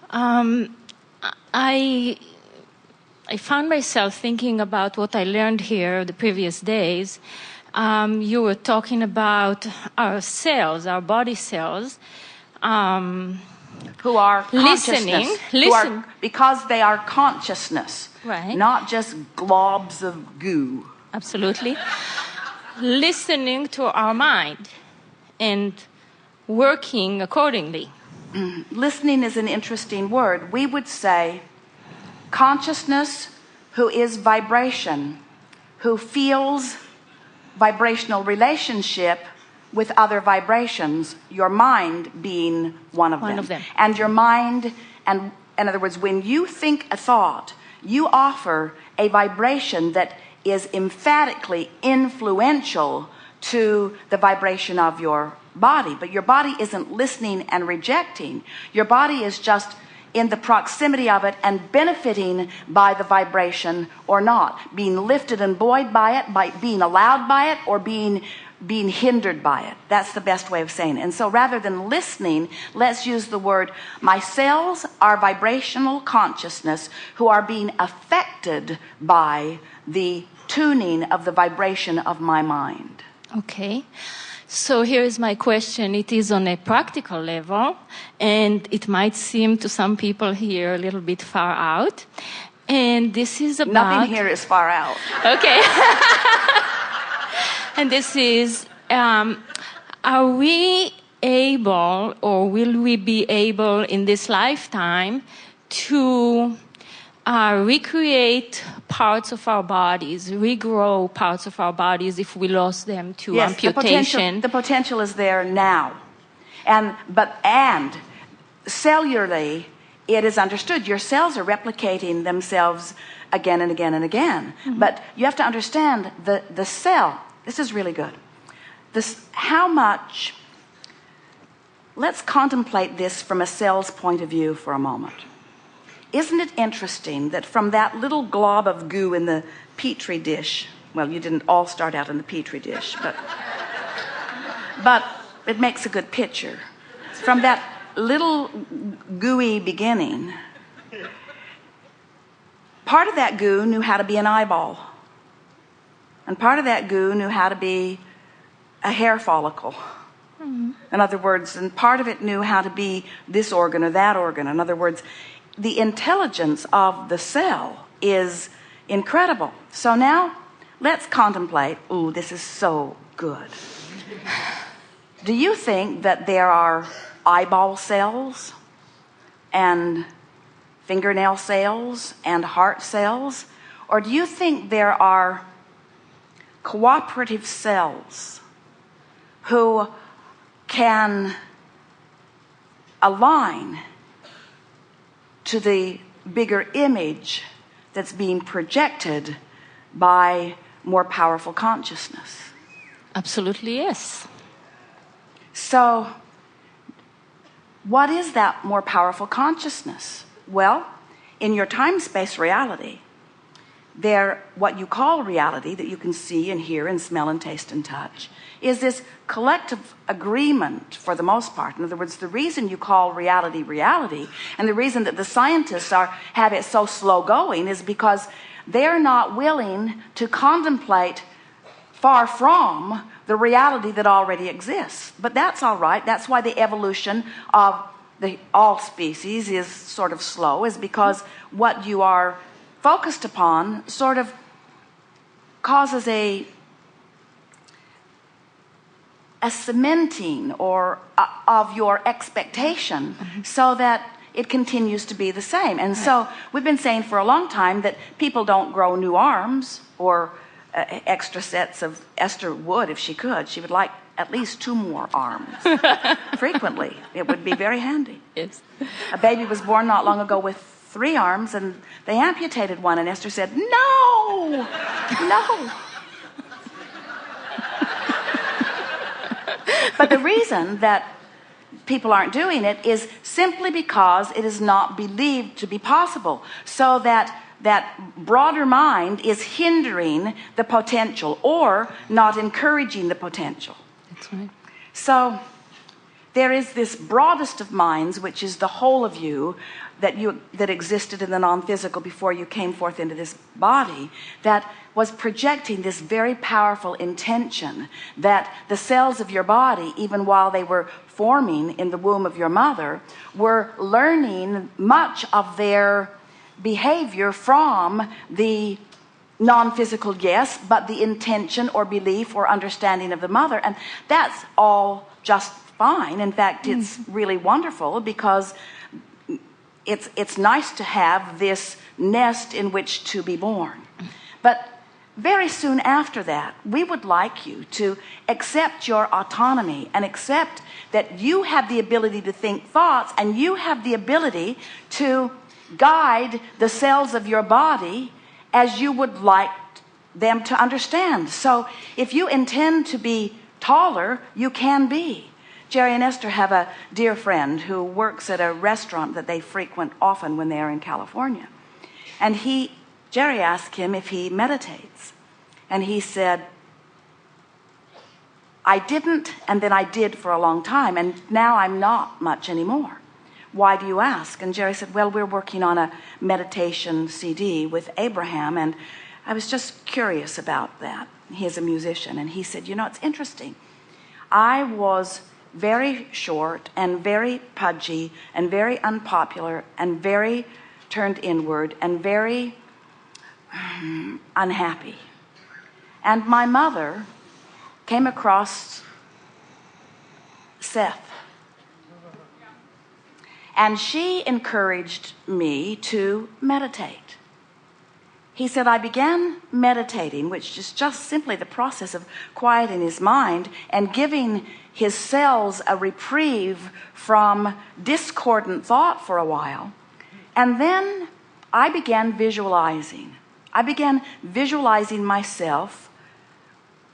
I found myself thinking about what I learned here the previous days. You were talking about our cells, our body cells, who are consciousness, because they are consciousness, right? Not just globs of goo. Absolutely. Listening to our mind and working accordingly. Listening is an interesting word. We would say consciousness, who is vibration, who feels vibrational relationship with other vibrations, your mind being one of them. And your mind, and in other words, when you think a thought, you offer a vibration that is emphatically influential to the vibration of your body. But your body isn't listening and rejecting. Your body is just in the proximity of it and benefiting by the vibration or not, being lifted and buoyed by it, by being allowed by it, or being hindered by it. That's the best way of saying it. And so rather than listening, let's use the word, my cells are vibrational consciousness who are being affected by the tuning of the vibration of my mind. Okay. So here is my question. It is on a practical level, and it might seem to some people here a little bit far out. And this is about... Nothing here is far out. Okay. And this is, are we able, or will we be able in this lifetime to recreate parts of our bodies, regrow parts of our bodies if we lost them to amputation? The potential is there now. And cellularly, it is understood. Your cells are replicating themselves again and again and again. Mm-hmm. But you have to understand the cell. This is really good. How much... Let's contemplate this from a cell's point of view for a moment. Isn't it interesting that from that little glob of goo in the petri dish, well, you didn't all start out in the petri dish, but it makes a good picture. From that little gooey beginning, part of that goo knew how to be an eyeball, and part of that goo knew how to be a hair follicle. Mm-hmm. In other words, and part of it knew how to be this organ or that organ. In other words, the intelligence of the cell is incredible. So now let's contemplate. Ooh, this is so good. Do you think that there are eyeball cells and fingernail cells and heart cells? Or do you think there are cooperative cells who can align to the bigger image that's being projected by more powerful consciousness? Absolutely, yes. So, what is that more powerful consciousness? Well, in your time-space reality, what you call reality, that you can see and hear and smell and taste and touch, is this collective agreement for the most part. In other words, the reason you call reality reality, and the reason that the scientists have it so slow going, is because they're not willing to contemplate far from the reality that already exists. But that's all right. That's why the evolution of all species is sort of slow, is because what you are focused upon sort of causes a cementing of your expectation, mm-hmm. so that it continues to be the same. And so we've been saying for a long time that people don't grow new arms or extra sets of... Esther would, if she could. She would like at least 2 more arms frequently. It would be very handy. Yes. A baby was born not long ago with 3 arms, and they amputated one, and Esther said, no. But the reason that people aren't doing it is simply because it is not believed to be possible. So that broader mind is hindering the potential or not encouraging the potential. That's right. So there is this broadest of minds, which is the whole of you that existed in the non-physical before you came forth into this body, that was projecting this very powerful intention that the cells of your body, even while they were forming in the womb of your mother, were learning much of their behavior from the non-physical, yes, but the intention or belief or understanding of the mother. And that's all just fine. In fact, it's really wonderful, because it's nice to have this nest in which to be born. But very soon after that, we would like you to accept your autonomy and accept that you have the ability to think thoughts, and you have the ability to guide the cells of your body as you would like them to understand. So if you intend to be taller, you can be. Jerry and Esther have a dear friend who works at a restaurant that they frequent often when they are in California. And Jerry asked him if he meditates. And he said, I didn't, and then I did for a long time, and now I'm not much anymore. Why do you ask? And Jerry said, well, we're working on a meditation CD with Abraham, and I was just curious about that. He is a musician, and he said, it's interesting. I was very short and very pudgy and very unpopular and very turned inward and very unhappy. And my mother came across Seth. And she encouraged me to meditate. He said, I began meditating, which is just simply the process of quieting his mind and giving his cells a reprieve from discordant thought for a while. And then I began visualizing. I began visualizing myself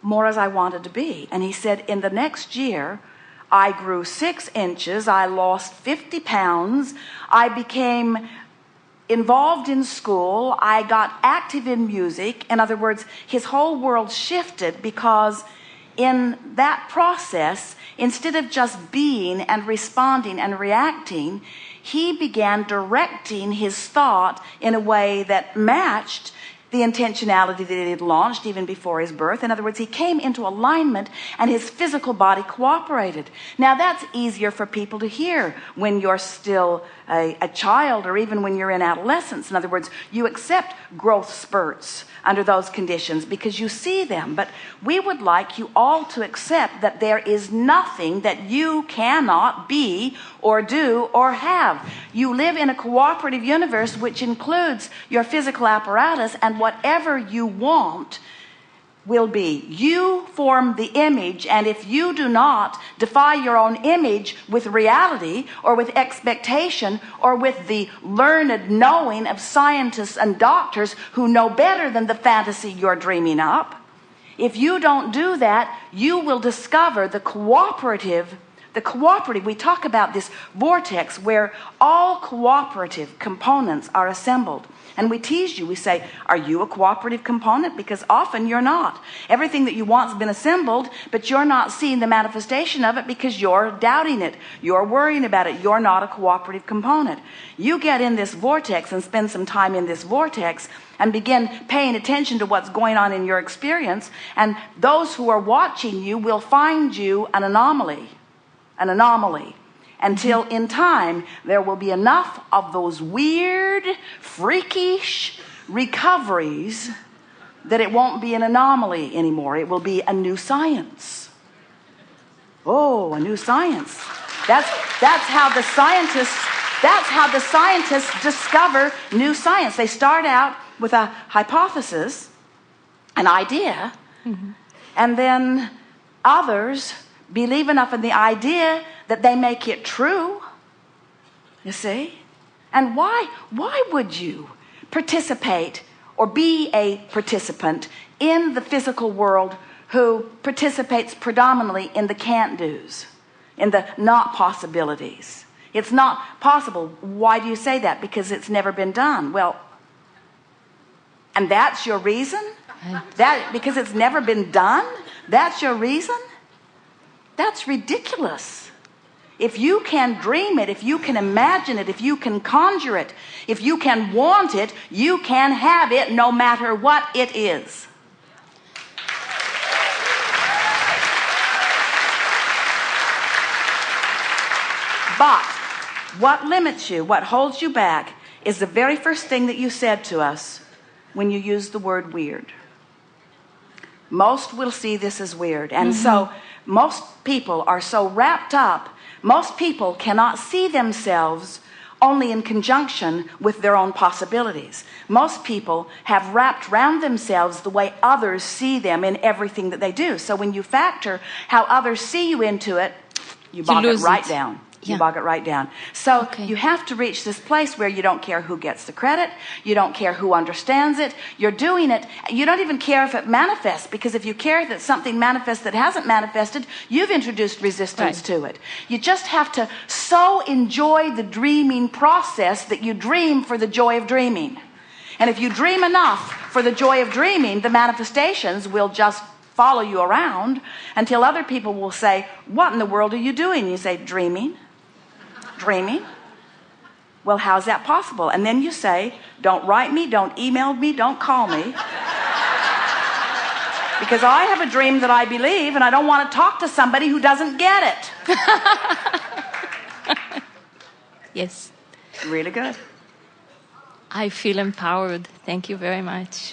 more as I wanted to be. And he said, in the next year, I grew 6 inches. I lost 50 pounds. I became involved in school. I got active in music. In other words, his whole world shifted, because in that process, instead of just being and responding and reacting, he began directing his thought in a way that matched the intentionality that he had launched even before his birth. In other words, he came into alignment and his physical body cooperated. Now, that's easier for people to hear when you're still a child, or even when you're in adolescence. In other words, you accept growth spurts under those conditions because you see them. But we would like you all to accept that there is nothing that you cannot be or do or have. You live in a cooperative universe which includes your physical apparatus, and whatever you want will be. You form the image, and if you do not defy your own image with reality or with expectation or with the learned knowing of scientists and doctors who know better than the fantasy you're dreaming up, if you don't do that, you will discover the cooperative, we talk about this vortex where all cooperative components are assembled. And we tease you. We say, are you a cooperative component? Because often you're not. Everything that you want has been assembled, but you're not seeing the manifestation of it because you're doubting it. You're worrying about it. You're not a cooperative component. You get in this vortex and spend some time in this vortex and begin paying attention to what's going on in your experience. And those who are watching you will find you an anomaly. Until in time there will be enough of those weird, freakish recoveries that it won't be an anomaly anymore. It will be a new science. Oh, a new science. That's how the scientists discover new science. They start out with a hypothesis, an idea, and then others believe enough in the idea that they make it true. You see? And why would you participate or be a participant in the physical world who participates predominantly in the can't-dos, in the not possibilities? It's not possible. Why do you say that? Because it's never been done. Well, and that's your reason? Because it's never been done? That's your reason? That's ridiculous. If you can dream it, if you can imagine it, if you can conjure it, if you can want it, you can have it no matter what it is. But what limits you, what holds you back, is the very first thing that you said to us when you used the word weird. Most will see this as weird. And so most people are so wrapped up, most people cannot see themselves only in conjunction with their own possibilities. Most people have wrapped around themselves the way others see them in everything that they do. So when you factor how others see you into it, you bog it right down. You bog it right down. So you have to reach this place where you don't care who gets the credit. You don't care who understands it. You're doing it. You don't even care if it manifests, because if you care that something manifests that hasn't manifested, you've introduced resistance to it. You just have to so enjoy the dreaming process that you dream for the joy of dreaming. And if you dream enough for the joy of dreaming, the manifestations will just follow you around until other people will say, "What in the world are you doing?" You say, "Dreaming." Dreaming? Well, how's that possible? And then you say, "Don't write me, don't email me, don't call me. Because I have a dream that I believe and I don't want to talk to somebody who doesn't get it." Yes. Really good. I feel empowered. Thank you very much.